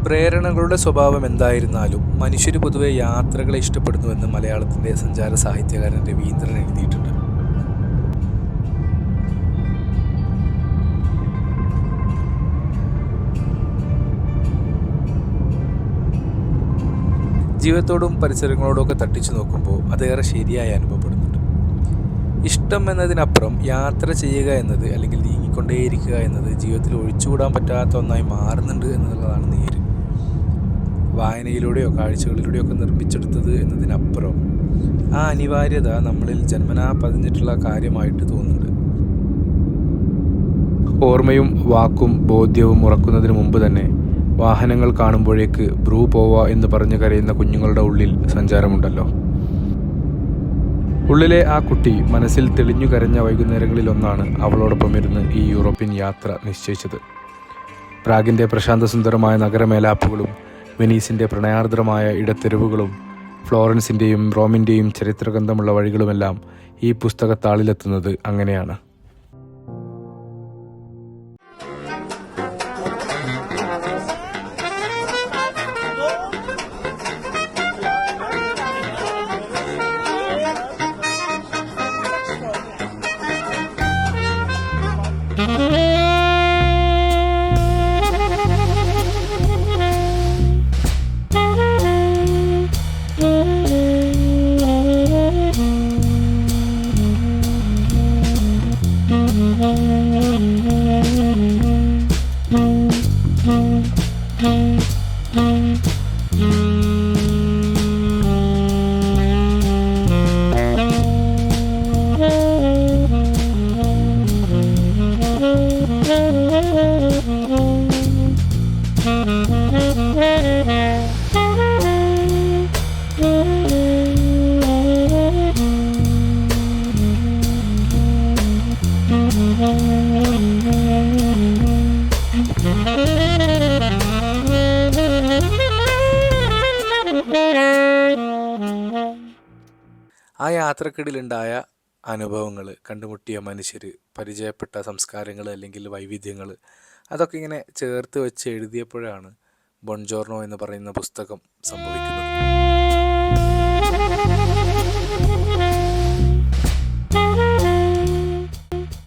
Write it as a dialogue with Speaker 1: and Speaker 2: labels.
Speaker 1: പ്രേരണകളുടെ സ്വഭാവം എന്തായിരുന്നാലും മനുഷ്യർ പൊതുവെ യാത്രകളെ ഇഷ്ടപ്പെടുന്നുവെന്ന് മലയാളത്തിൻ്റെ സഞ്ചാര സാഹിത്യകാരൻ രവീന്ദ്രൻ എഴുതിയിട്ടുണ്ട്. ജീവിതത്തോടും പരിസരങ്ങളോടും ഒക്കെ തട്ടിച്ചു നോക്കുമ്പോൾ അതേറെ ശരിയായി അനുഭവപ്പെടുന്നുണ്ട്. ഇഷ്ടം എന്നതിനപ്പുറം യാത്ര ചെയ്യുക എന്നത് അല്ലെങ്കിൽ നീങ്ങിക്കൊണ്ടേയിരിക്കുക എന്നത് ജീവിതത്തിൽ ഒഴിച്ചുകൂടാൻ പറ്റാത്ത ഒന്നായി മാറുന്നുണ്ട് എന്നുള്ളതാണ് നേര്. വായനയിലൂടെയോ കാഴ്ചകളിലൂടെയോ ഒക്കെ നിർമ്മിച്ചെടുത്തത് എന്നതിനപ്പുറം ആ അനിവാര്യത നമ്മളിൽ ജന്മനാ പതിഞ്ഞിട്ടുള്ള കാര്യമായിട്ട് തോന്നുന്നുണ്ട്. ഓർമ്മയും വാക്കും ബോധ്യവും ഉറക്കുന്നതിന് മുമ്പ് തന്നെ വാഹനങ്ങൾ കാണുമ്പോഴേക്ക് ബ്രൂ പോവാ എന്ന് പറഞ്ഞ് കരയുന്ന കുഞ്ഞുങ്ങളുടെ ഉള്ളിൽ സഞ്ചാരമുണ്ടല്ലോ. ഉള്ളിലെ ആ കുട്ടി മനസ്സിൽ തെളിഞ്ഞു കരഞ്ഞ വൈകുന്നേരങ്ങളിലൊന്നാണ് അവളോടൊപ്പം ഇരുന്ന് ഈ യൂറോപ്യൻ യാത്ര നിശ്ചയിച്ചത്. പ്രാഗിൻ്റെ പ്രശാന്തസുന്ദരമായ നഗരമേലാപ്പുകളും വെനീസിൻ്റെ പ്രണയാർദ്രമായ ഇടത്തെരുവുകളും ഫ്ലോറൻസിൻ്റെയും റോമിൻ്റെയും ചരിത്രഗന്ധമുള്ള വഴികളുമെല്ലാം ഈ പുസ്തകത്താളിലെത്തുന്നത് അങ്ങനെയാണ്. ആ യാത്രക്കിടയിലുണ്ടായ അനുഭവങ്ങൾ, കണ്ടുമുട്ടിയ മനുഷ്യർ, പരിചയപ്പെട്ട സംസ്കാരങ്ങൾ അല്ലെങ്കിൽ വൈവിധ്യങ്ങൾ, അതൊക്കെ ഇങ്ങനെ ചേർത്ത് വെച്ച് എഴുതിയപ്പോഴാണ് ബോൺജോർണോ എന്ന് പറയുന്ന പുസ്തകം സംഭവിക്കുന്നത്.